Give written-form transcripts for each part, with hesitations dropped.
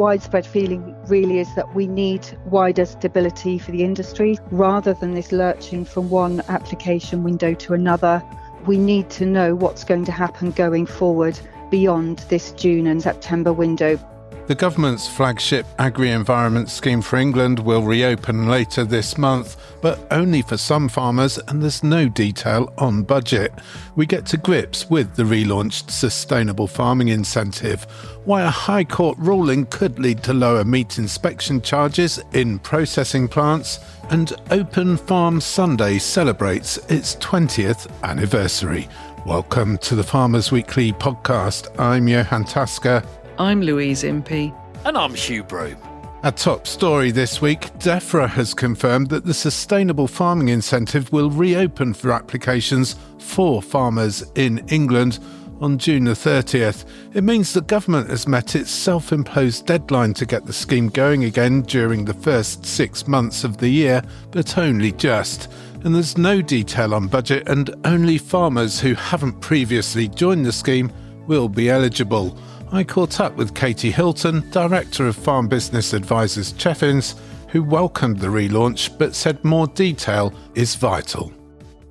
widespread feeling really is that we need wider stability for the industry rather than this lurching from one application window to another. We need to know what's going to happen going forward beyond this June and September window. The government's flagship Agri-Environment scheme for England will reopen later this month, but only for some farmers, and there's no detail on budget. We get to grips with the relaunched Sustainable Farming Incentive, why a High Court ruling could lead to lower meat inspection charges in processing plants, and Open Farm Sunday celebrates its 20th anniversary. Welcome to the Farmers Weekly podcast. I'm Johan Tasker. I'm Louise Impey. And I'm Hugh Broom. Our top story this week, Defra has confirmed that the Sustainable Farming Incentive will reopen for applications for farmers in England on June the 30th. It means the government has met its self-imposed deadline to get the scheme going again during the first 6 months of the year, but only just. And there's no detail on budget, and only farmers who haven't previously joined the scheme will be eligible. I caught up with Katie Hilton, Director of Farm Business Advisors Cheffins, who welcomed the relaunch but said more detail is vital.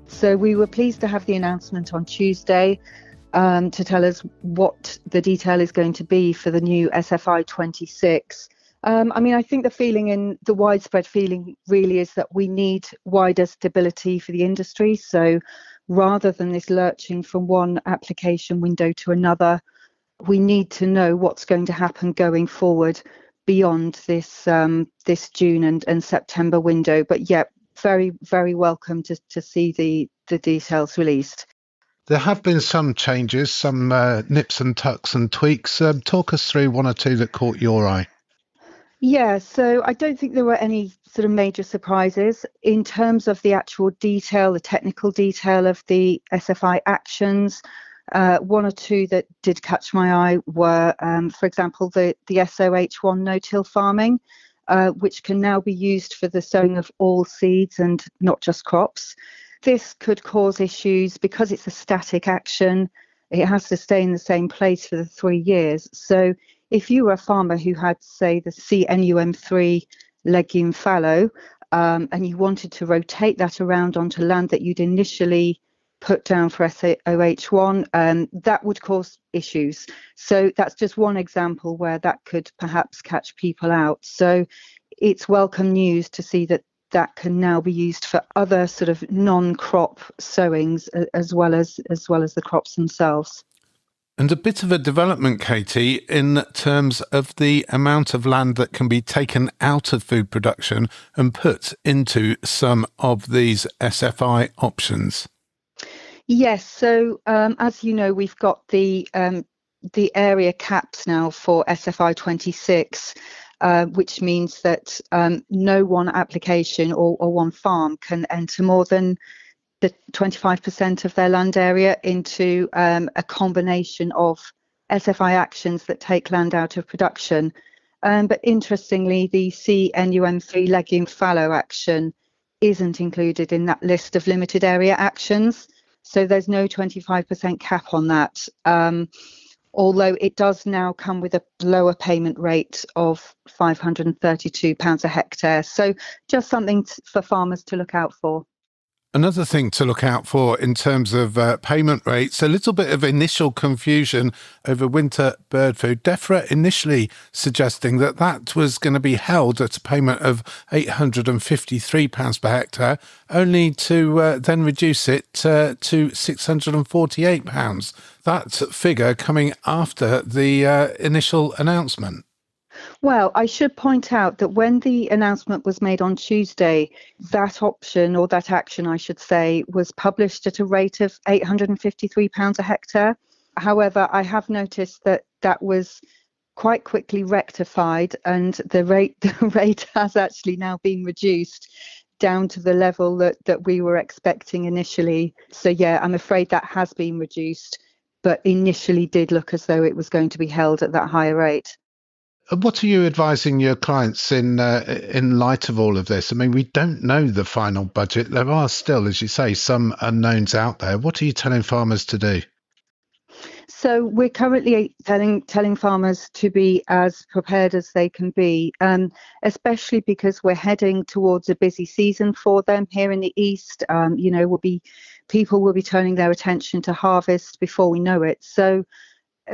So we were pleased to have the announcement on Tuesday to tell us what the detail is going to be for the new SFI 26. I think the widespread feeling really is that we need wider stability for the industry. So rather than this lurching from one application window to another, we need to know what's going to happen going forward beyond this June and September window. But yeah, very, very welcome to see the details released. There have been some changes, some nips and tucks and tweaks. Talk us through one or two that caught your eye. Yeah, so I don't think there were any sort of major surprises. In terms of the actual detail, the technical detail of the SFI actions, one or two that did catch my eye were, for example, the SOH1 no-till farming, which can now be used for the sowing of all seeds and not just crops. This could cause issues because it's a static action. It has to stay in the same place for the 3 years. So if you were a farmer who had, say, the CNUM3 legume fallow, and you wanted to rotate that around onto land that you'd initially put down for SOH1, that would cause issues. So that's just one example where that could perhaps catch people out. So it's welcome news to see that can now be used for other sort of non-crop sowings as well as the crops themselves. And a bit of a development, Katie, in terms of the amount of land that can be taken out of food production and put into some of these SFI options. Yes, so as you know, we've got the area caps now for SFI 26, which means that no one application or one farm can enter more than the 25% of their land area into a combination of SFI actions that take land out of production. But interestingly, the CNUM3 legume fallow action isn't included in that list of limited area actions. So there's no 25% cap on that, although it does now come with a lower payment rate of £532 a hectare. So just something for farmers to look out for. Another thing to look out for in terms of payment rates, a little bit of initial confusion over winter bird food. Defra initially suggesting that was going to be held at a payment of £853 per hectare, only to then reduce it to £648. That figure coming after the initial announcement. Well, I should point out that when the announcement was made on Tuesday, that option, or that action, I should say, was published at a rate of £853 a hectare. However, I have noticed that was quite quickly rectified, and the rate has actually now been reduced down to the level that we were expecting initially. So yeah, I'm afraid that has been reduced, but initially did look as though it was going to be held at that higher rate. What are you advising your clients in light of all of this? I mean, we don't know the final budget. There are still, as you say, some unknowns out there. What are you telling farmers to do? So we're currently telling farmers to be as prepared as they can be, especially because we're heading towards a busy season for them here in the east. People will be turning their attention to harvest before we know it. So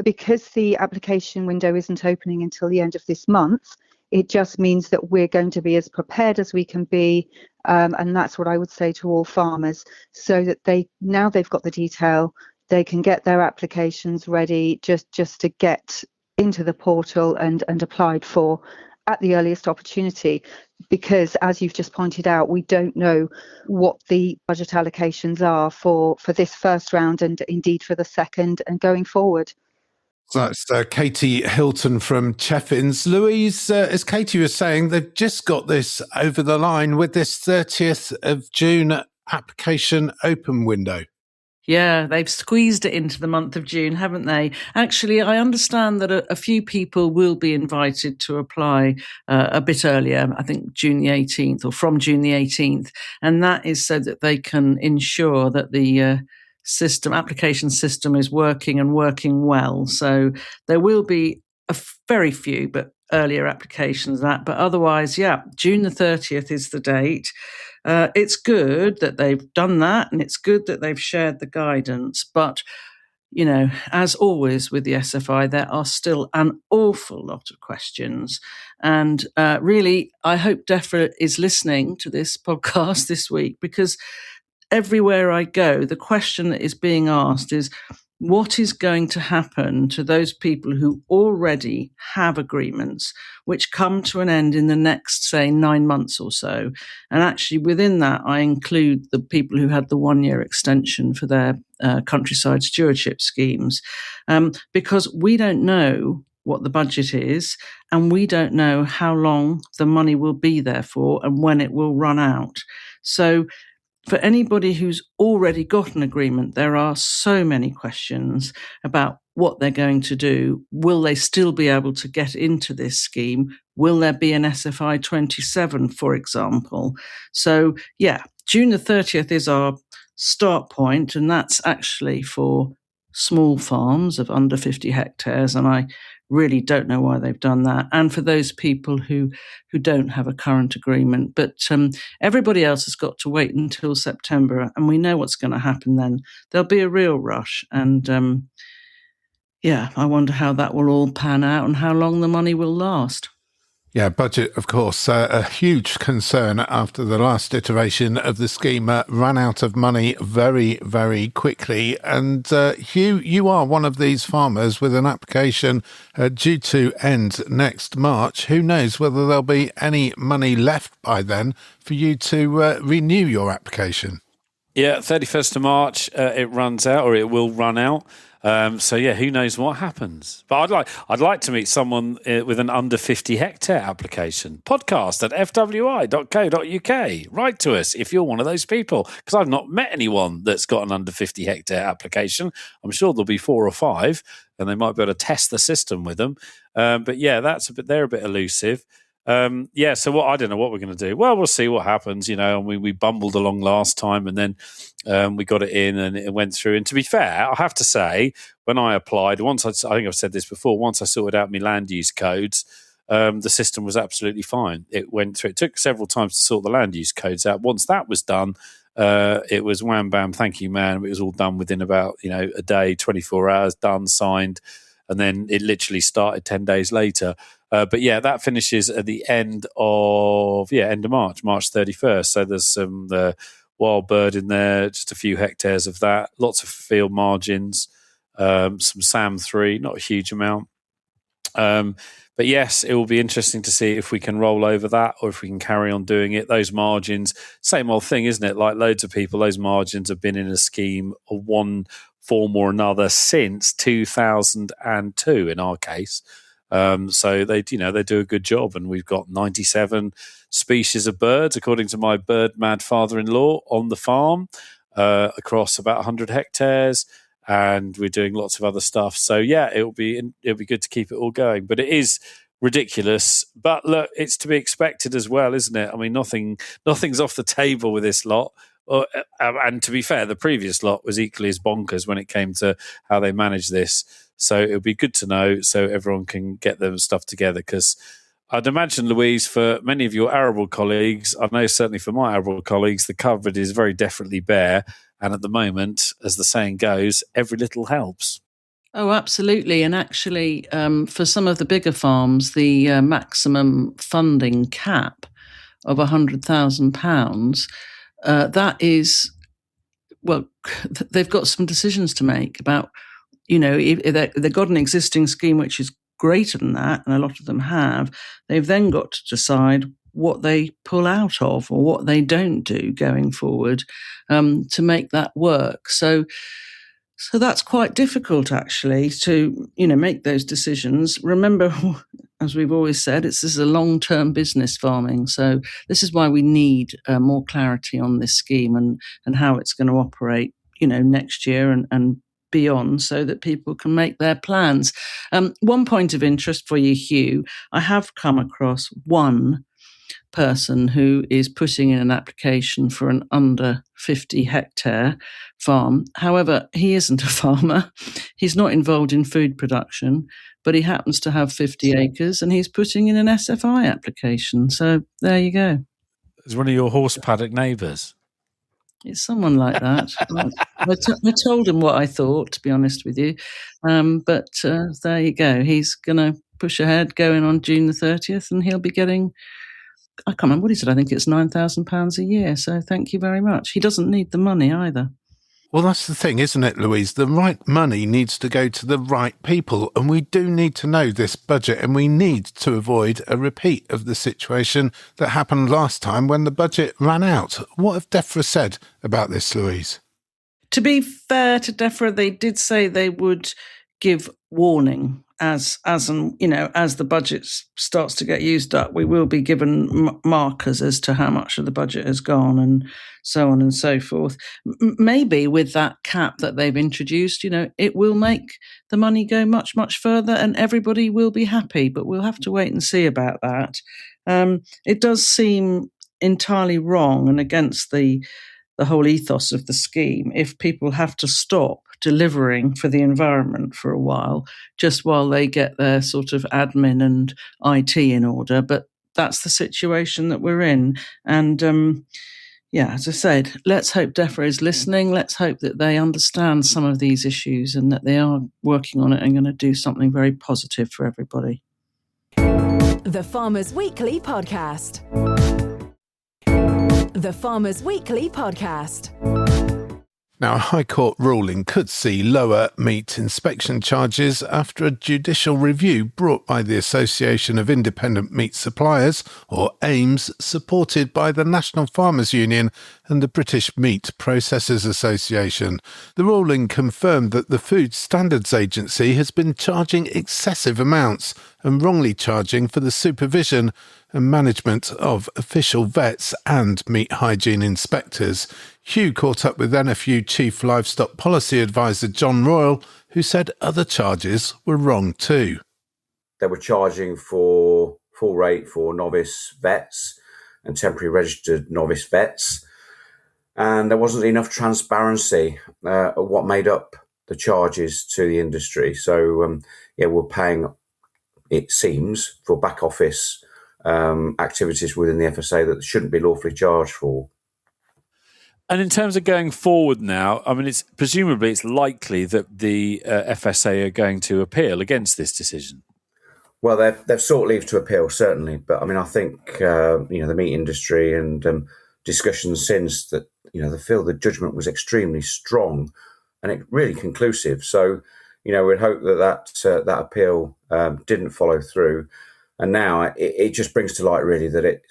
because the application window isn't opening until the end of this month, it just means that we're going to be as prepared as we can be. And that's what I would say to all farmers, so that they've got the detail, they can get their applications ready just to get into the portal and applied for at the earliest opportunity. Because as you've just pointed out, we don't know what the budget allocations are for this first round and indeed for the second and going forward. So that's Katie Hilton from Cheffins. Louise, as Katie was saying, they've just got this over the line with this 30th of June application open window. Yeah, they've squeezed it into the month of June, haven't they? Actually, I understand that a few people will be invited to apply a bit earlier, I think June the 18th or from June the 18th. And that is so that they can ensure that the application system is working and working well. So there will be a very few, but earlier applications that. But otherwise, yeah, June the 30th is the date. It's good that they've done that, and it's good that they've shared the guidance. But, as always with the SFI, there are still an awful lot of questions. And really, I hope Defra is listening to this podcast this week, because everywhere I go, the question that is being asked is, what is going to happen to those people who already have agreements which come to an end in the next, say, 9 months or so? And actually within that, I include the people who had the 1-year extension for their countryside stewardship schemes, because we don't know what the budget is, and we don't know how long the money will be there for and when it will run out. So for anybody who's already got an agreement, there are so many questions about what they're going to do. Will they still be able to get into this scheme? Will there be an SFI 27, for example? So, yeah, June the 30th is our start point, and that's actually for small farms of under 50 hectares, and I really don't know why they've done that. And for those people who don't have a current agreement. But everybody else has got to wait until September, and we know what's going to happen then. There'll be a real rush. And I wonder how that will all pan out and how long the money will last. Yeah, budget, of course, a huge concern after the last iteration of the scheme ran out of money very, very quickly. And Hugh, you are one of these farmers with an application due to end next March. Who knows whether there'll be any money left by then for you to renew your application? Yeah, 31st of March, it runs out, or it will run out. Who knows what happens? But I'd like to meet someone with an under 50 hectare application. Podcast at fwi.co.uk. Write to us if you're one of those people, because I've not met anyone that's got an under 50 hectare application. I'm sure there'll be 4 or 5, and they might be able to test the system with them. They're a bit elusive. So I don't know what we're going to do. Well, we'll see what happens, and we bumbled along last time, and then we got it in and it went through. And to be fair, I have to say, when I applied, I think I've said this before, once I sorted out my land use codes, the system was absolutely fine. It went through. It took several times to sort the land use codes out. Once that was done, it was wham, bam, thank you, man. It was all done within about, a day, 24 hours, done, signed. And then it literally started 10 days later. That finishes at the end of March, March 31st. So there's some wild bird in there, just a few hectares of that, lots of field margins, some SAM 3, not a huge amount. But yes, it will be interesting to see if we can roll over that or if we can carry on doing it. Those margins, same old thing, isn't it? Like loads of people, those margins have been in a scheme of one form or another since 2002 in our case. So they do a good job, and we've got 97 species of birds, according to my bird mad father-in-law, on the farm across about 100 hectares, and we're doing lots of other stuff. So yeah, it'll be good to keep it all going. But it is ridiculous. But look, it's to be expected as well, isn't it? I mean, nothing's off the table with this lot. And to be fair, the previous lot was equally as bonkers when it came to how they managed this. So it would be good to know so everyone can get their stuff together, because I'd imagine, Louise, for many of your arable colleagues, I know certainly for my arable colleagues, the cupboard is very definitely bare. And at the moment, as the saying goes, every little helps. Oh, absolutely. And actually, for some of the bigger farms, the maximum funding cap of £100,000, that is, well, they've got some decisions to make about, if they've got an existing scheme which is greater than that, and a lot of them have, they've then got to decide what they pull out of or what they don't do going forward to make that work. So that's quite difficult, actually, to make those decisions. Remember, as we've always said, this is a long-term business, farming. So this is why we need more clarity on this scheme and how it's going to operate, next year and beyond, so that people can make their plans. One point of interest for you, Hugh, I have come across one person who is putting in an application for an under 50 hectare farm. However, he isn't a farmer. He's not involved in food production, but he happens to have 50 acres and he's putting in an SFI application. So there you go. Is one of your horse paddock neighbours? It's someone like that. I told him what I thought, to be honest with you. But there you go. He's going to push ahead going on June the 30th and he'll be getting, I can't remember what he said, I think it's £9,000 a year. So thank you very much. He doesn't need the money either. Well, that's the thing, isn't it, Louise? The right money needs to go to the right people, and we do need to know this budget, and we need to avoid a repeat of the situation that happened last time when the budget ran out. What have Defra said about this, Louise? To be fair to Defra, they did say they would give warning as the budget starts to get used up. We will be given markers as to how much of the budget has gone and so on and so forth. Maybe with that cap that they've introduced, it will make the money go much, much further and everybody will be happy, but we'll have to wait and see about that. It does seem entirely wrong and against the whole ethos of the scheme if people have to stop delivering for the environment for a while, just while they get their sort of admin and IT in order. But that's the situation that we're in. And as I said, let's hope Defra is listening. Let's hope that they understand some of these issues and that they are working on it and going to do something very positive for everybody. The Farmers Weekly Podcast. The Farmers Weekly Podcast. Now, a High Court ruling could see lower meat inspection charges after a judicial review brought by the Association of Independent Meat Suppliers, or AIMS, supported by the National Farmers Union and the British Meat Processors Association. The ruling confirmed that the Food Standards Agency has been charging excessive amounts and wrongly charging for the supervision and management of official vets and meat hygiene inspectors. Hugh caught up with NFU Chief Livestock Policy Advisor John Royle, who said other charges were wrong too. They were charging for full rate for novice vets and temporary registered novice vets, and there wasn't enough transparency of what made up the charges to the industry. So, we're paying, it seems, for back office activities within the FSA that shouldn't be lawfully charged for. And in terms of going forward now, I mean, it's likely that the FSA are going to appeal against this decision. Well, they've sought leave to appeal, certainly. But I mean, I think, the meat industry and discussions since that, they feel the judgment was extremely strong and it really conclusive. So, we'd hope that appeal didn't follow through. And now it just brings to light really that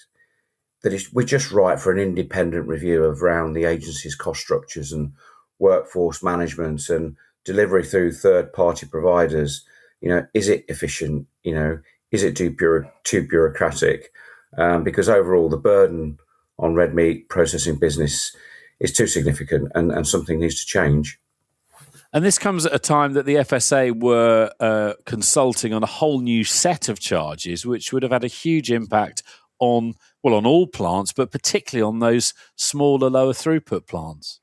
we're just right for an independent review around the agency's cost structures and workforce management and delivery through third-party providers. Is it efficient? Is it too bureaucratic? Because overall, the burden on red meat processing business is too significant and something needs to change. And this comes at a time that the FSA were consulting on a whole new set of charges, which would have had a huge impact on all plants, but particularly on those smaller, lower throughput plants?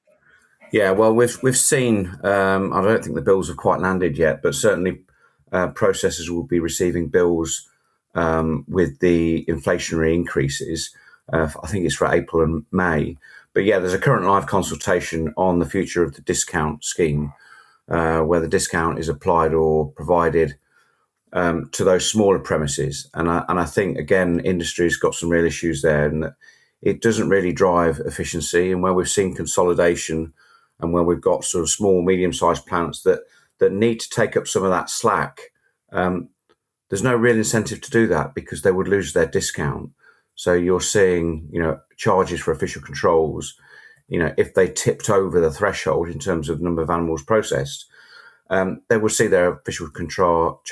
Yeah, well, we've seen. I don't think the bills have quite landed yet, but certainly processors will be receiving bills with the inflationary increases. I think it's for April and May. But yeah, there's a current live consultation on the future of the discount scheme, where the discount is applied or provided to those smaller premises. And I think, again, industry's got some real issues there, and that it doesn't really drive efficiency. And where we've seen consolidation and where we've got sort of small, medium-sized plants that need to take up some of that slack, there's no real incentive to do that because they would lose their discount. So you're seeing, charges for official controls, if they tipped over the threshold in terms of number of animals processed, they will see their official controls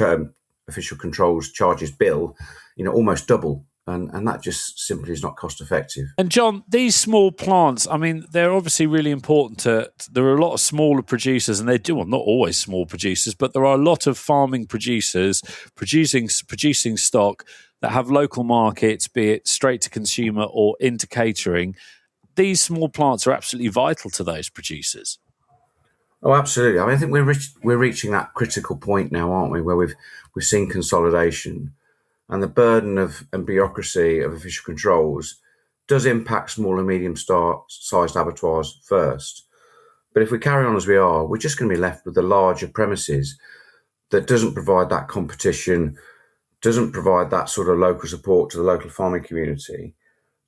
charges bill, almost double. And that just simply is not cost effective. And John, these small plants, I mean, they're obviously really important there are a lot of smaller producers, and they do, well, not always small producers, but there are a lot of farming producers producing stock that have local markets, be it straight to consumer or into catering. These small plants are absolutely vital to those producers. Oh, absolutely. I mean, I think we're reaching that critical point now, aren't we, where we've seen consolidation. And the burden and bureaucracy of official controls does impact small and medium-sized abattoirs first. But if we carry on as we are, we're just going to be left with the larger premises that doesn't provide that competition, doesn't provide that sort of local support to the local farming community.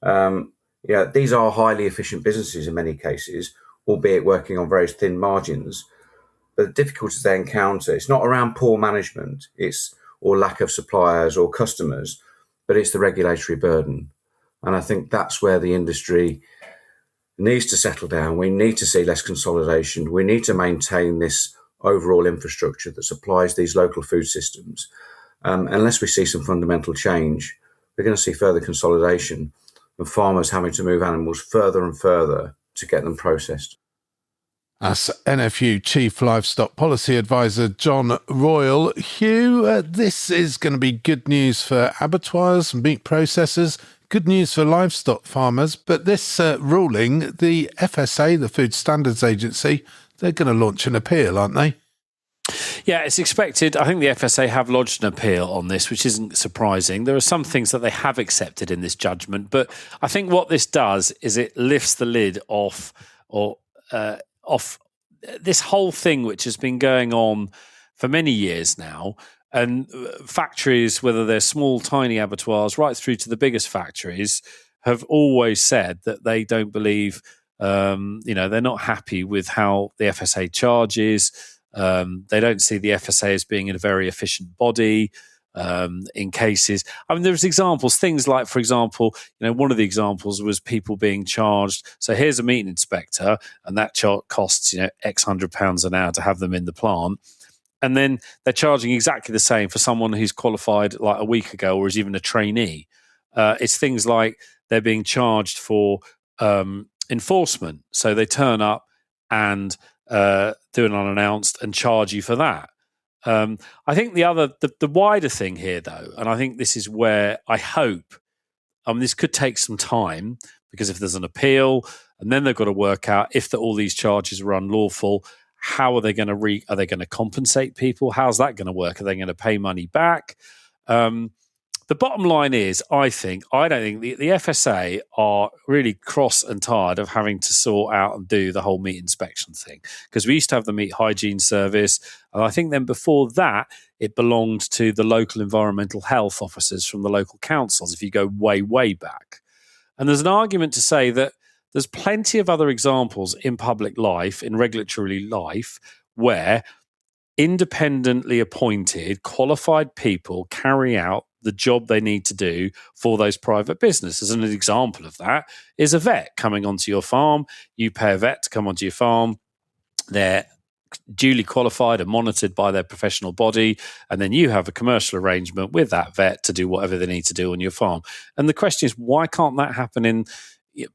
These are highly efficient businesses in many cases, albeit working on very thin margins. But the difficulties they encounter, it's not around poor management, or lack of suppliers or customers, but it's the regulatory burden. And I think that's where the industry needs to settle down. We need to see less consolidation. We need to maintain this overall infrastructure that supplies these local food systems. Unless we see some fundamental change, we're going to see further consolidation and farmers having to move animals further and further to get them processed. That's NFU Chief Livestock Policy Advisor John Royle. Hugh, this is going to be good news for abattoirs and meat processors, good news for livestock farmers, but this ruling, the FSA, the Food Standards Agency, they're going to launch an appeal, aren't they? Yeah, it's expected. I think the FSA have lodged an appeal on this, which isn't surprising. There are some things that they have accepted in this judgment, but I think what this does is it lifts the lid off this whole thing, which has been going on for many years now. And factories, whether they're small, tiny abattoirs, right through to the biggest factories, have always said that they don't believe, they're not happy with how the FSA charges. They don't see the FSA as being a very efficient body. In cases, I mean, there's examples, things like, for example, one of the examples was people being charged. So here's a meat inspector, and that costs, X £100 an hour to have them in the plant. And then they're charging exactly the same for someone who's qualified like a week ago or is even a trainee. It's things like they're being charged for enforcement. So they turn up and do an unannounced and charge you for that. I think the wider thing here, though, and I think this is where I hope, this could take some time, because if there's an appeal and then they've got to work out if all these charges are unlawful, how are they going to compensate people? How's that going to work? Are they going to pay money back? The bottom line is, I don't think the FSA are really cross and tired of having to sort out and do the whole meat inspection thing, because we used to have the meat hygiene service, and I think then before that it belonged to the local environmental health officers from the local councils, if you go way, way back. And there's an argument to say that there's plenty of other examples in public life, in regulatory life, where independently appointed, qualified people carry out the job they need to do for those private businesses. And an example of that is a vet coming onto your farm. You pay a vet to come onto your farm. They're duly qualified and monitored by their professional body. And then you have a commercial arrangement with that vet to do whatever they need to do on your farm. And the question is, why can't that happen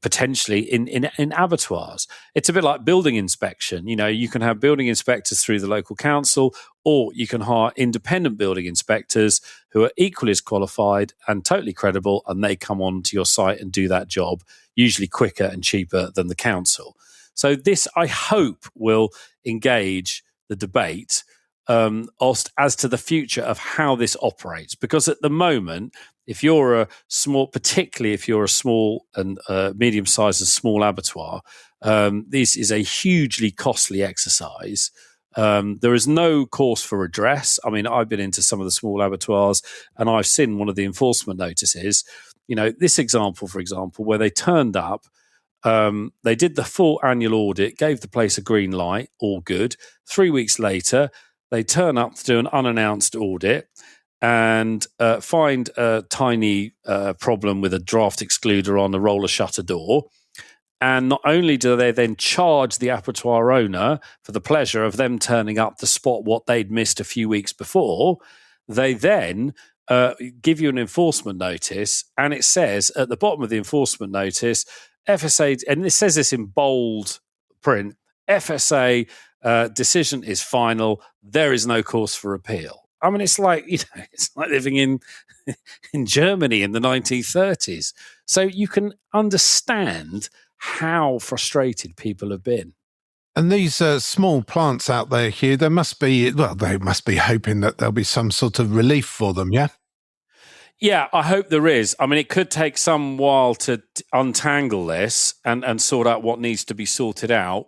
potentially in abattoirs. It's a bit like building inspection. You can have building inspectors through the local council, or you can hire independent building inspectors who are equally as qualified and totally credible, and they come onto your site and do that job, usually quicker and cheaper than the council. So this, I hope, will engage the debate as to the future of how this operates. Because at the moment, if you're a small, particularly if you're a small and medium-sized and small abattoir, this is a hugely costly exercise. There is no cause for redress. I mean, I've been into some of the small abattoirs and I've seen one of the enforcement notices. This example, for example, where they turned up, they did the full annual audit, gave the place a green light, all good. 3 weeks later, they turn up to do an unannounced audit and find a tiny problem with a draft excluder on the roller shutter door. And not only do they then charge the abattoir owner for the pleasure of them turning up to spot what they'd missed a few weeks before, they then give you an enforcement notice. And it says at the bottom of the enforcement notice, FSA, and it says this in bold print, FSA decision is final. There is no cause for appeal. I mean, it's like living in Germany in the 1930s. So you can understand how frustrated people have been. And these small plants out there, Hugh, they must be hoping that there'll be some sort of relief for them, yeah? Yeah, I hope there is. I mean, it could take some while to untangle this and sort out what needs to be sorted out.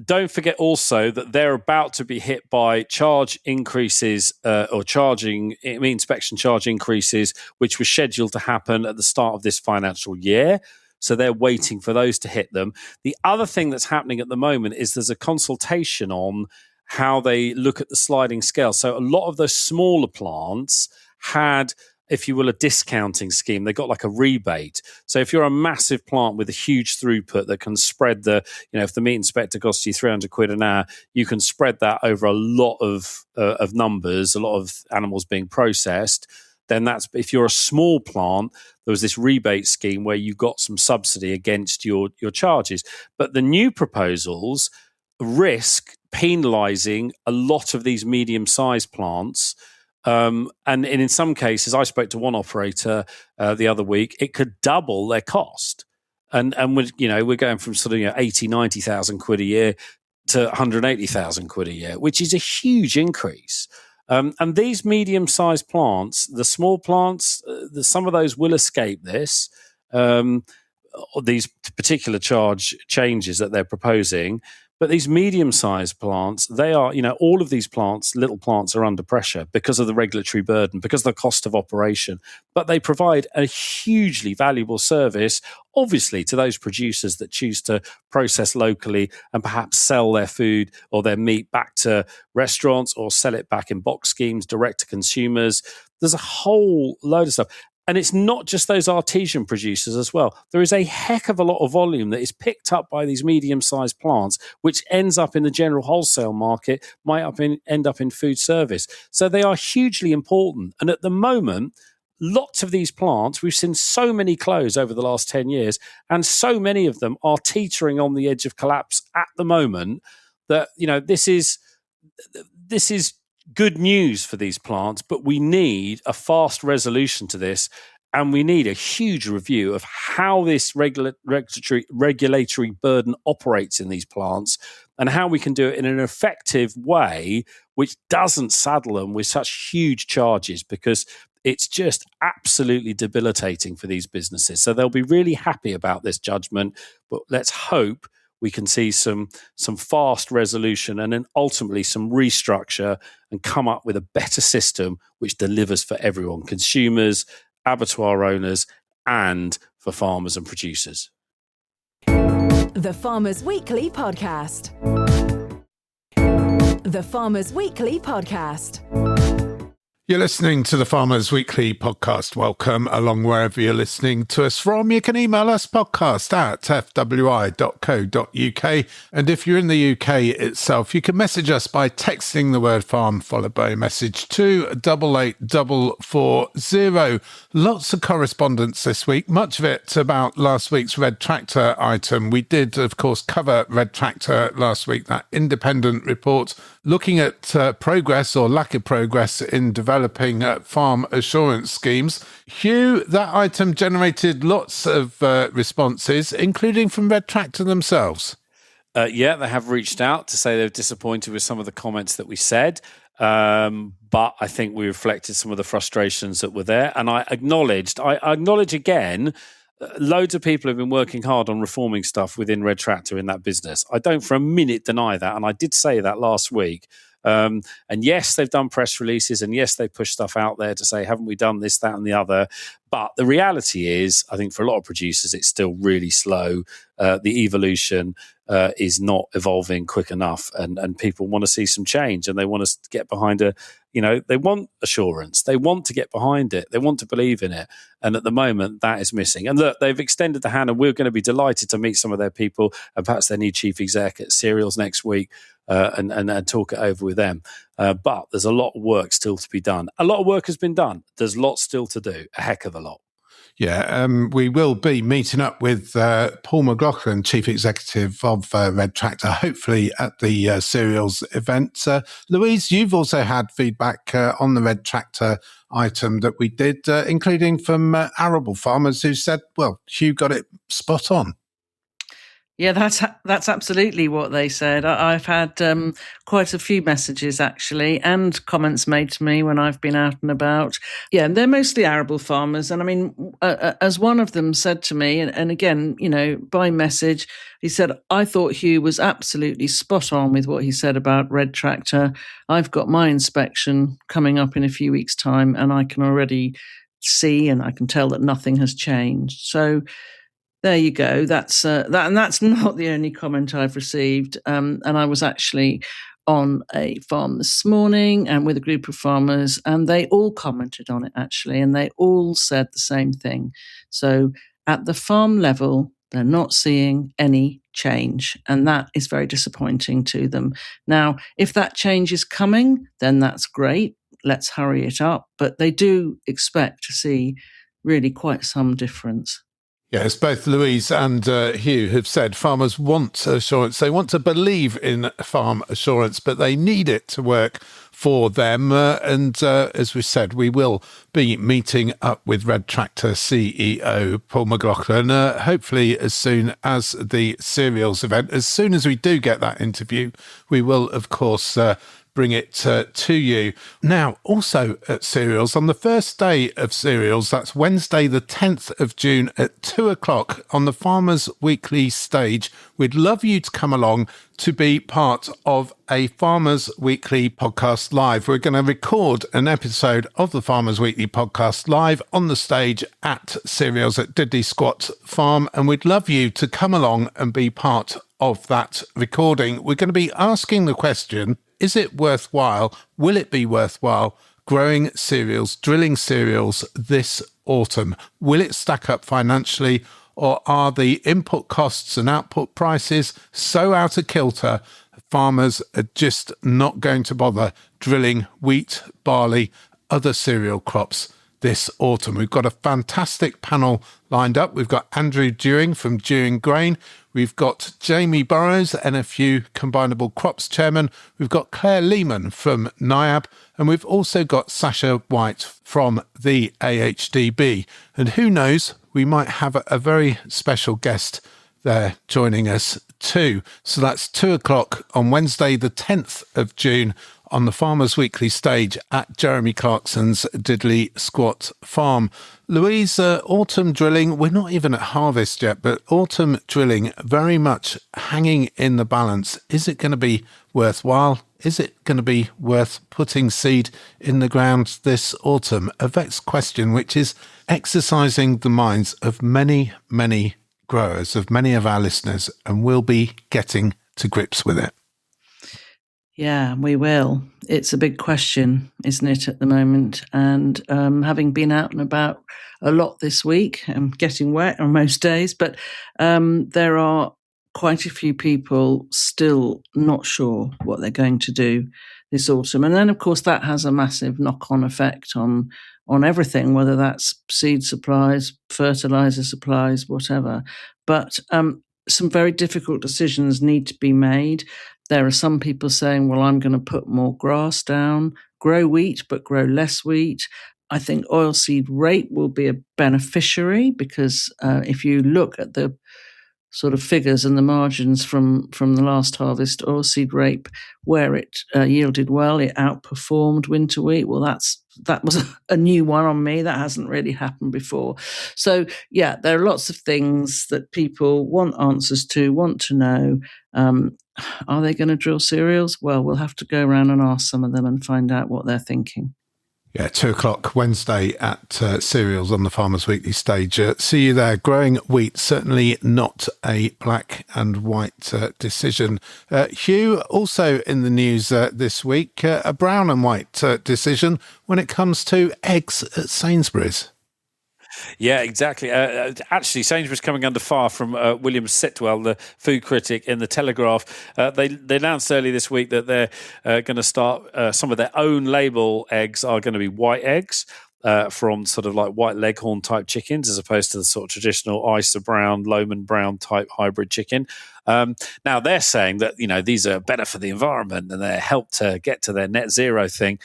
Don't forget also that they're about to be hit by charge increases inspection charge increases, which was scheduled to happen at the start of this financial year. So they're waiting for those to hit them. The other thing that's happening at the moment is there's a consultation on how they look at the sliding scale. So a lot of those smaller plants had, if you will, a discounting scheme. They got like a rebate. So if you're a massive plant with a huge throughput that can spread if the meat inspector costs you 300 quid an hour, you can spread that over a lot of numbers, a lot of animals being processed. Then if you're a small plant, there was this rebate scheme where you got some subsidy against your charges. But the new proposals risk penalising a lot of these medium-sized plants. And in some cases, I spoke to one operator the other week, it could double their cost. And we're going from sort of 80, 90,000 quid a year to 180,000 quid a year, which is a huge increase. And these medium-sized plants, the small plants, some of those will escape this, these particular charge changes that they're proposing. But these medium-sized plants, they are, all of these plants, little plants, are under pressure because of the regulatory burden, because of the cost of operation. But they provide a hugely valuable service, obviously, to those producers that choose to process locally and perhaps sell their food or their meat back to restaurants or sell it back in box schemes direct to consumers. There's a whole load of stuff. And it's not just those artesian producers as well. There is a heck of a lot of volume that is picked up by these medium-sized plants, which ends up in the general wholesale market, might end up in food service. So they are hugely important. And at the moment, lots of these plants, we've seen so many close over the last 10 years, and so many of them are teetering on the edge of collapse at the moment that, this is good news for these plants, but we need a fast resolution to this, and we need a huge review of how this regulatory burden operates in these plants and how we can do it in an effective way which doesn't saddle them with such huge charges, because it's just absolutely debilitating for these businesses. So they'll be really happy about this judgment, but let's hope we can see some fast resolution and then ultimately some restructure and come up with a better system which delivers for everyone, consumers, abattoir owners, and for farmers and producers. The Farmers Weekly Podcast. The Farmers Weekly Podcast. You're listening to the Farmers Weekly podcast. Welcome along wherever you're listening to us from. You can email us podcast@fwi.co.uk. And if you're in the UK itself, you can message us by texting the word farm followed by a message to 88440. Lots of correspondence this week, much of it about last week's Red Tractor item. We did, of course, cover Red Tractor last week, that independent report looking at progress or lack of progress in developing farm assurance schemes. Hugh, that item generated lots of responses, including from Red Tractor themselves. Yeah, they have reached out to say they're disappointed with some of the comments that we said. But I think we reflected some of the frustrations that were there. And I acknowledge again, loads of people have been working hard on reforming stuff within Red Tractor in that business. I don't for a minute deny that. And I did say that last week. And yes, they've done press releases, and yes, they push stuff out there to say, haven't we done this, that, and the other? But the reality is, I think for a lot of producers, it's still really slow. The evolution is not evolving quick enough, and people want to see some change, and they want to get behind they want assurance. They want to get behind it. They want to believe in it. And at the moment, that is missing. And look, they've extended the hand, and we're going to be delighted to meet some of their people and perhaps their new chief exec at Cereals next week and talk it over with them. But there's a lot of work still to be done. A lot of work has been done. There's lots still to do, a heck of a lot. Yeah, we will be meeting up with Paul McLaughlin, Chief Executive of Red Tractor, hopefully at the Cereals event. Louise, you've also had feedback on the Red Tractor item that we did, including from arable farmers who said, well, Hugh got it spot on. Yeah, that's absolutely what they said. I've had quite a few messages, actually, and comments made to me when I've been out and about. Yeah, and they're mostly arable farmers. And I mean, as one of them said to me, and again, by message, he said, I thought Hugh was absolutely spot on with what he said about Red Tractor. I've got my inspection coming up in a few weeks' time, and I can already see and I can tell that nothing has changed. So there you go. That's and that's not the only comment I've received. And I was actually on a farm this morning and with a group of farmers, and they all commented on it actually, and they all said the same thing. So at the farm level, they're not seeing any change, and that is very disappointing to them. Now, if that change is coming, then that's great. Let's hurry it up. But they do expect to see really quite some difference. Yes, both Louise and Hugh have said farmers want assurance. They want to believe in farm assurance, but they need it to work for them. And as we said, we will be meeting up with Red Tractor CEO Paul McLaughlin, hopefully as soon as the Cereals event. As soon as we do get that interview, we will, of course, bring it to you. Now, also at Cereals, on the first day of Cereals, that's Wednesday the 10th of June at 2:00 on the Farmers Weekly stage, we'd love you to come along to be part of a Farmers Weekly podcast live. We're going to record an episode of the Farmers Weekly podcast live on the stage at Cereals at Diddley Squat Farm, and we'd love you to come along and be part of that recording. We're going to be asking the question, is it worthwhile? Will it be worthwhile growing cereals, drilling cereals this autumn? Will it stack up financially, or are the input costs and output prices so out of kilter, farmers are just not going to bother drilling wheat, barley, other cereal crops this autumn? We've got a fantastic panel lined up. We've got Andrew Dewing from Dewing Grain. We've got Jamie Burrows, NFU Combinable Crops Chairman. We've got Claire Lehman from NIAB. And we've also got Sasha White from the AHDB. And who knows, we might have a very special guest there joining us too. So that's 2:00 on Wednesday, the 10th of June on the Farmers Weekly stage at Jeremy Clarkson's Diddley Squat Farm. Louise, autumn drilling, we're not even at harvest yet, but autumn drilling very much hanging in the balance. Is it going to be worthwhile? Is it going to be worth putting seed in the ground this autumn? A vexed question which is exercising the minds of many, many growers, of many of our listeners, and we'll be getting to grips with it. Yeah, we will. It's a big question, isn't it, at the moment? And having been out and about a lot this week, I'm getting wet on most days, but there are quite a few people still not sure what they're going to do this autumn. And then, of course, that has a massive knock-on effect on everything, whether that's seed supplies, fertilizer supplies, whatever. But some very difficult decisions need to be made. There are some people saying, well, I'm going to put more grass down, grow wheat, but grow less wheat. I think oilseed rape will be a beneficiary because if you look at the sort of figures and the margins from the last harvest, oilseed rape, where it yielded well, it outperformed winter wheat. Well, that was a new one on me. That hasn't really happened before. So, yeah, there are lots of things that people want answers to, want to know. Are they going to drill cereals? Well, we'll have to go around and ask some of them and find out what they're thinking. Yeah, 2:00 Wednesday at Cereals on the Farmers Weekly stage. See you there. Growing wheat, certainly not a black and white decision. Hugh, also in the news this week, a brown and white decision when it comes to eggs at Sainsbury's. Yeah, exactly. Actually, Sainsbury's coming under fire from William Sitwell, the food critic in the Telegraph. They announced earlier this week that they're going to start some of their own label eggs are going to be white eggs. From sort of like white leghorn type chickens as opposed to the sort of traditional Isa Brown, Lohman Brown type hybrid chicken. Now they're saying that, these are better for the environment and they help to get to their net zero thing.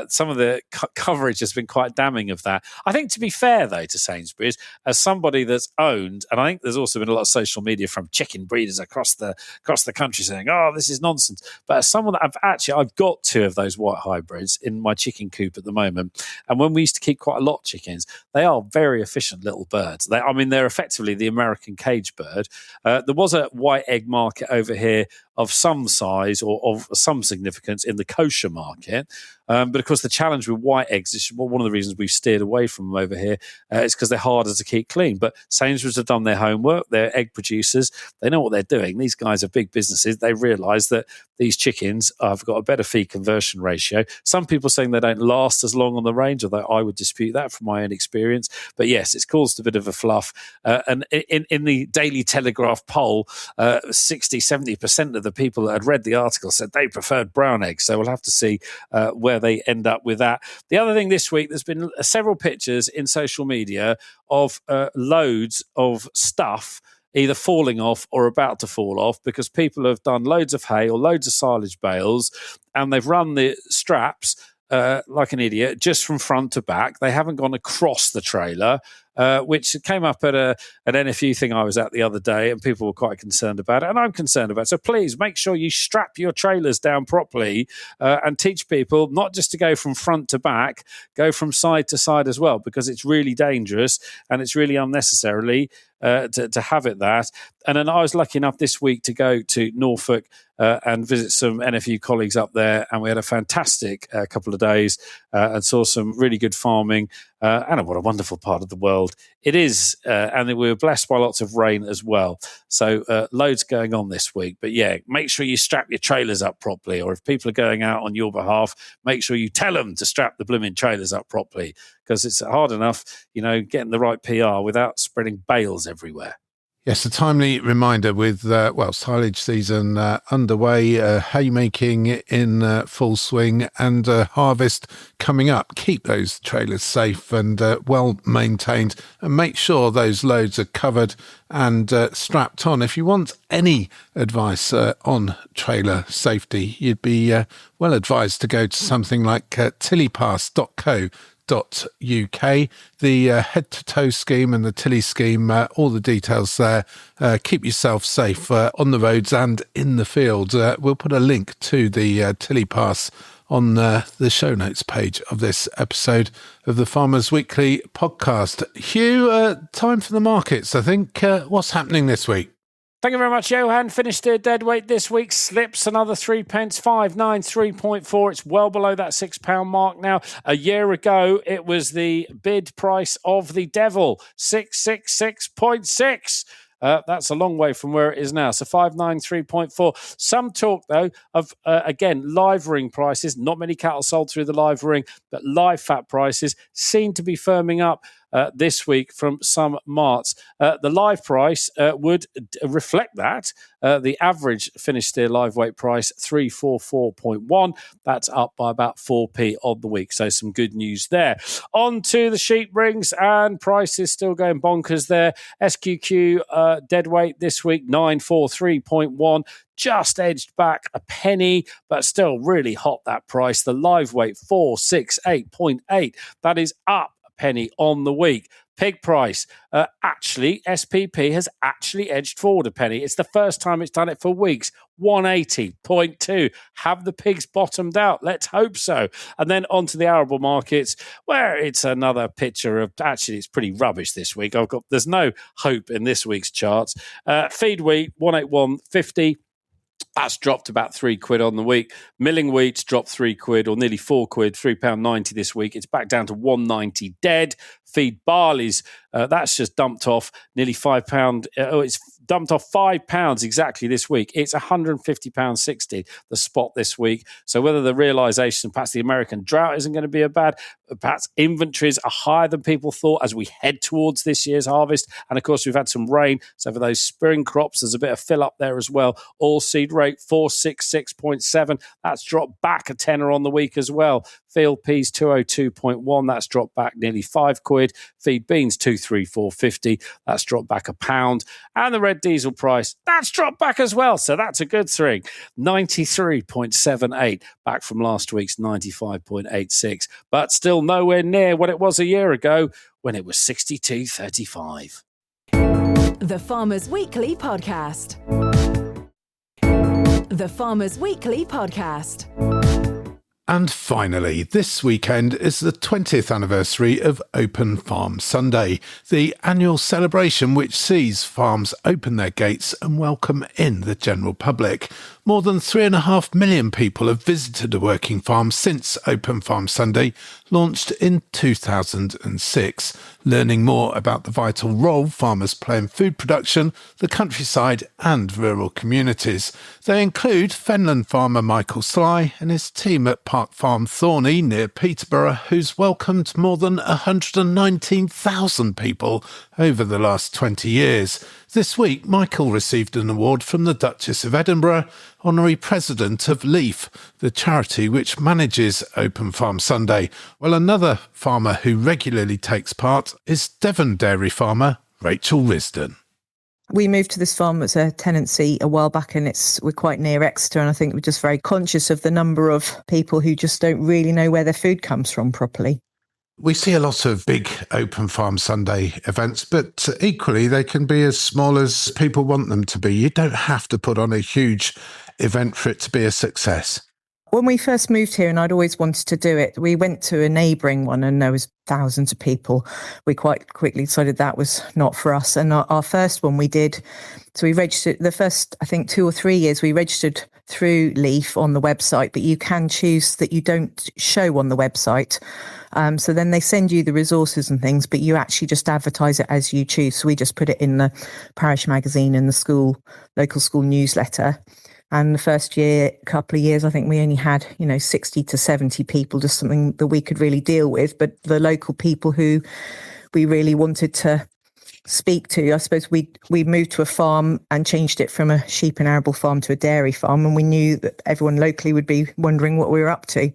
Some of the coverage has been quite damning of that. I think, to be fair, though, to Sainsbury's, as somebody that's owned, and I think there's also been a lot of social media from chicken breeders across the country saying, "Oh, this is nonsense." But as someone that I've got 2 of those white hybrids in my chicken coop at the moment, and when we used to keep quite a lot of chickens, they are very efficient little birds. They're effectively the American cage bird. There was a white egg market over here of some size or of some significance in the kosher market. But of course, the challenge with white eggs is one of the reasons we've steered away from them over here. Is because they're harder to keep clean. But Sainsbury's have done their homework. They're egg producers. They know what they're doing. These guys are big businesses. They realise that these chickens have got a better feed conversion ratio. Some people saying they don't last as long on the range, although I would dispute that from my own experience. But yes, it's caused a bit of a fluff. And in the Daily Telegraph poll, 60-70% of the people that had read the article said they preferred brown eggs. So we'll have to see where they end up with that. The other thing this week, there's been several pictures in social media of loads of stuff either falling off or about to fall off because people have done loads of hay or loads of silage bales and they've run the straps like an idiot just from front to back. They haven't gone across the trailer, which came up at an NFU thing I was at the other day, and people were quite concerned about it, and I'm concerned about it. So please make sure you strap your trailers down properly and teach people not just to go from front to back, go from side to side as well, because it's really dangerous and it's really unnecessarily to have it that. And then I was lucky enough this week to go to Norfolk and visit some NFU colleagues up there, and we had a fantastic couple of days and saw some really good farming. And what a wonderful part of the world it is. And we were blessed by lots of rain as well. So loads going on this week. But yeah, make sure you strap your trailers up properly. Or if people are going out on your behalf, make sure you tell them to strap the blooming trailers up properly. Because it's hard enough, getting the right PR without spreading bales everywhere. Yes, a timely reminder with, silage season underway, haymaking in full swing and harvest coming up. Keep those trailers safe and well maintained and make sure those loads are covered and strapped on. If you want any advice on trailer safety, you'd be well advised to go to something like tillypass.co.uk. The head-to-toe scheme and the Tilly scheme, all the details there. Keep yourself safe on the roads and in the field. We'll put a link to the Tilly Pass on the show notes page of this episode of the Farmers Weekly podcast. Hugh, time for the markets, I think. What's happening this week? Thank you very much, Johan. Finished a deadweight this week. Slips another 3 pence, 593.4. It's well below that £6 mark now. A year ago, it was the bid price of the devil, 666.6. That's a long way from where it is now. So 593.4. Some talk, though, of, again, live ring prices. Not many cattle sold through the live ring, but live fat prices seem to be firming up this week from some marts. The live price would reflect that. The average finished steer live weight price, 344.1. That's up by about 4p on the week. So some good news there. On to the sheep rings, and prices still going bonkers there. SQQ dead weight this week, 943.1. Just edged back a penny, but still really hot, that price. The live weight, 468.8. That is up penny on the week. Pig price, actually, SPP has actually edged forward a penny. It's the first time it's done it for weeks. 180.2. Have the pigs bottomed out? Let's hope so. And then on to the arable markets, where it's another picture of, actually, it's pretty rubbish this week. There's no hope in this week's charts. Feed wheat, 181.50. That's dropped about £3 on the week. Milling wheat's dropped £3 or nearly £4, £3.90 this week. It's back down to 190 dead. Feed barley's, that's just dumped off nearly £5. It's dumped off £5 exactly this week. It's £150.60, the spot this week. So whether the realisation, perhaps the American drought isn't going to be a bad, perhaps inventories are higher than people thought as we head towards this year's harvest. And of course, we've had some rain. So for those spring crops, there's a bit of fill up there as well. All seed rate, 466.7. That's dropped back a tenner on the week as well. Field peas, 202.1. That's dropped back nearly £5. Feed beans, 234.50. That's dropped back £1. And the red diesel price, that's dropped back as well. So that's a good thing. 93.78, back from last week's 95.86. But still nowhere near what it was a year ago when it was 62.35. The Farmers Weekly Podcast. The Farmers Weekly Podcast. And finally, this weekend is the 20th anniversary of Open Farm Sunday, the annual celebration which sees farms open their gates and welcome in the general public. More than 3.5 million people have visited a working farm since Open Farm Sunday, launched in 2006, learning more about the vital role farmers play in food production, the countryside and rural communities. They include Fenland farmer Michael Sly and his team at Park Farm Thorney near Peterborough, who's welcomed more than 119,000 people over the last 20 years. This week, Michael received an award from the Duchess of Edinburgh, Honorary President of LEAF, the charity which manages Open Farm Sunday, while another farmer who regularly takes part is Devon dairy farmer Rachel Risdon. We moved to this farm as a tenancy a while back, and we're quite near Exeter, and I think we're just very conscious of the number of people who just don't really know where their food comes from properly. We see a lot of big Open Farm Sunday events, but equally they can be as small as people want them to be. You don't have to put on a huge event for it to be a success. When we first moved here, and I'd always wanted to do it, we went to a neighbouring one and there was thousands of people. We quite quickly decided that was not for us. And our first one we did, so we registered, the first, I think 2 or 3 years, we registered through LEAF on the website, but you can choose that you don't show on the website. So then they send you the resources and things, but you actually just advertise it as you choose. So we just put it in the parish magazine and the local school newsletter. And the first couple of years, I think we only had, 60 to 70 people, just something that we could really deal with. But the local people who we really wanted to speak to, I suppose we moved to a farm and changed it from a sheep and arable farm to a dairy farm. And we knew that everyone locally would be wondering what we were up to.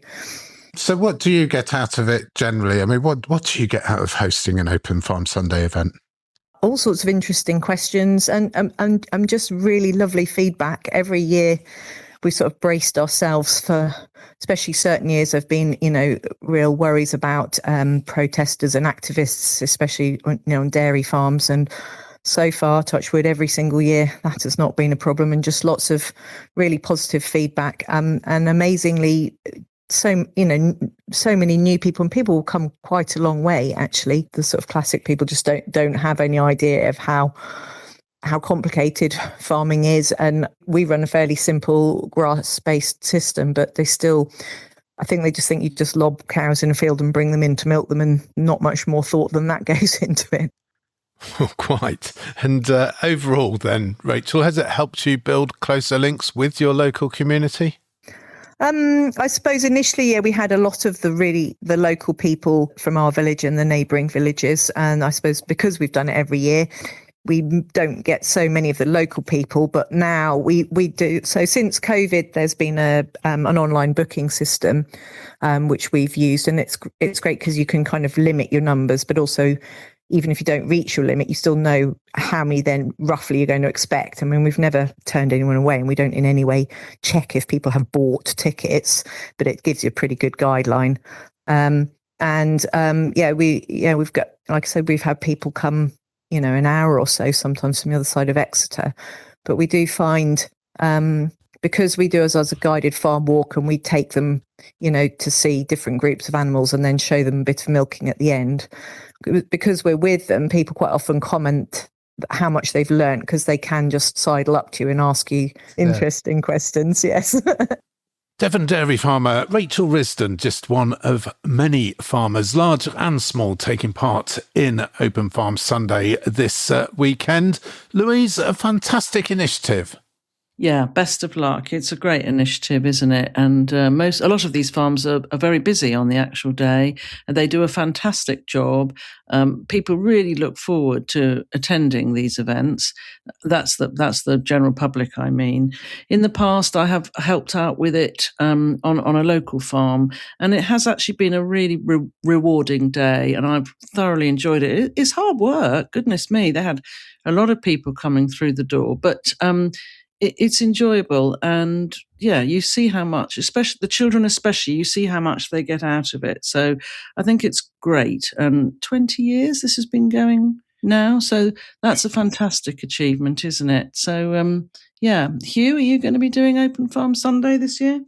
So what do you get out of it generally? I mean, what do you get out of hosting an Open Farm Sunday event? All sorts of interesting questions and just really lovely feedback. Every year we sort of braced ourselves for, especially certain years have been, real worries about protesters and activists, especially on dairy farms. And so far, touch wood, every single year that has not been a problem, and just lots of really positive feedback. And amazingly, so many new people, and people will come quite a long way. Actually, the sort of classic people just don't have any idea of how complicated farming is. And we run a fairly simple grass-based system, but I think they just think you just lob cows in a field and bring them in to milk them, and not much more thought than that goes into it. Quite. And overall then, Rachel, has it helped you build closer links with your local community? I suppose initially, we had a lot of the local people from our village and the neighbouring villages. And I suppose because we've done it every year, we don't get so many of the local people, but now we do. So since COVID, there's been an online booking system, which we've used. And it's great because you can kind of limit your numbers, but also even if you don't reach your limit, you still know how many then roughly you're going to expect. I mean, we've never turned anyone away, and we don't in any way check if people have bought tickets, but it gives you a pretty good guideline. We've got, like I said, we've had people come, an hour or so, sometimes from the other side of Exeter. But we do find, because we do as a guided farm walk, and we take them, to see different groups of animals and then show them a bit of milking at the end. Because we're with them, people quite often comment how much they've learned, because they can just sidle up to you and ask you interesting questions. Yes. Devon dairy farmer Rachel Risdon, just one of many farmers, large and small, taking part in Open Farm Sunday this weekend. Louise, a fantastic initiative. Yeah, best of luck. It's a great initiative, isn't it? And a lot of these farms are very busy on the actual day, and they do a fantastic job. People really look forward to attending these events. That's the general public, I mean. In the past, I have helped out with it on a local farm, and it has actually been a really rewarding day, and I've thoroughly enjoyed it. It's hard work, goodness me. They had a lot of people coming through the door, but it's enjoyable, and you see how much, especially the children, you see how much they get out of it. So I think it's great. And 20 years this has been going now, so that's a fantastic achievement, isn't it? So Hugh, are you going to be doing Open Farm Sunday this year?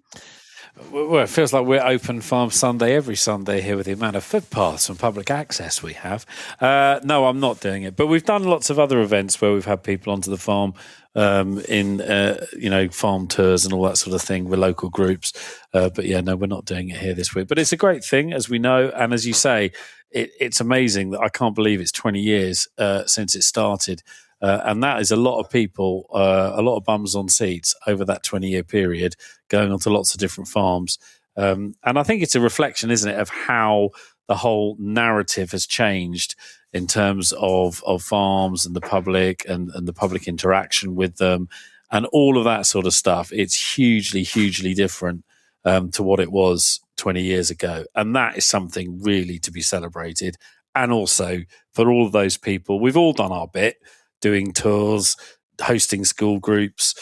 Well, it feels like we're Open Farm Sunday every Sunday here with the amount of footpaths and public access we have. No, I'm not doing it. But we've done lots of other events where we've had people onto the farm in farm tours and all that sort of thing with local groups. But we're not doing it here this week. But it's a great thing, as we know. And as you say, it's amazing that I can't believe it's 20 years since it started. And that is a lot of people, a lot of bums on seats over that 20-year period, going onto lots of different farms. And I think it's a reflection, isn't it, of how the whole narrative has changed in terms of farms and the public and the public interaction with them and all of that sort of stuff. It's hugely, hugely different to what it was 20 years ago. And that is something really to be celebrated. And also for all of those people, we've all done our bit, doing tours, hosting school groups,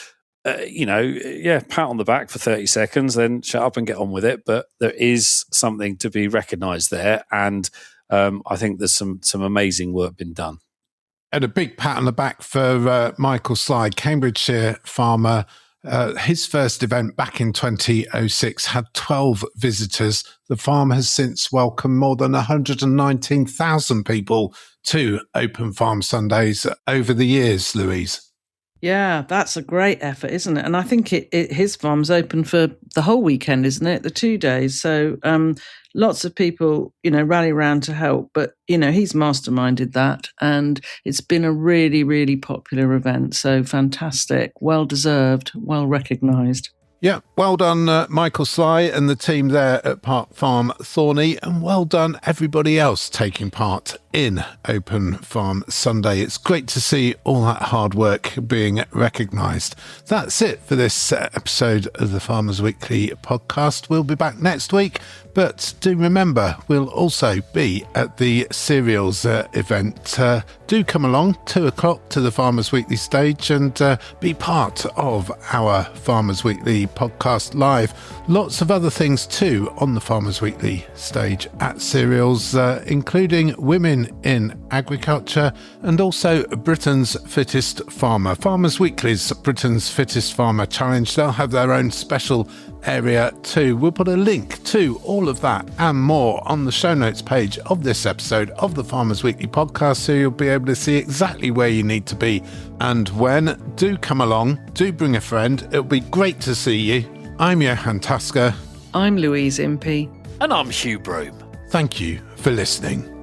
pat on the back for 30 seconds, then shut up and get on with it. But there is something to be recognised there. And I think there's some amazing work been done. And a big pat on the back for Michael Sly, Cambridgeshire farmer. His first event back in 2006 had 12 visitors. The farm has since welcomed more than 119,000 people to Open Farm Sundays over the years, Louise. Yeah, that's a great effort, isn't it? And I think his farm's open for the whole weekend, isn't it? The 2 days. So lots of people, rally around to help. But, he's masterminded that. And it's been a really, really popular event. So fantastic. Well deserved. Well recognised. Yeah, well done, Michael Sly and the team there at Park Farm Thorney, and well done everybody else taking part in Open Farm Sunday. It's great to see all that hard work being recognised. That's it for this episode of the Farmers Weekly podcast. We'll be back next week, but do remember, we'll also be at the cereals event. Do come along 2:00 to the Farmers Weekly stage and be part of our Farmers Weekly podcast live. Lots of other things too on the Farmers Weekly stage at cereals, including women in agriculture and also Britain's Fittest Farmer. Farmers Weekly's Britain's Fittest Farmer Challenge. They'll have their own special area too. We'll put a link to all of that and more on the show notes page of this episode of the Farmers Weekly podcast, so you'll be able to see exactly where you need to be and when. Do come along, do bring a friend. It'll be great to see you. I'm Johan Tasker. I'm Louise Impey. And I'm Hugh Broom. Thank you for listening.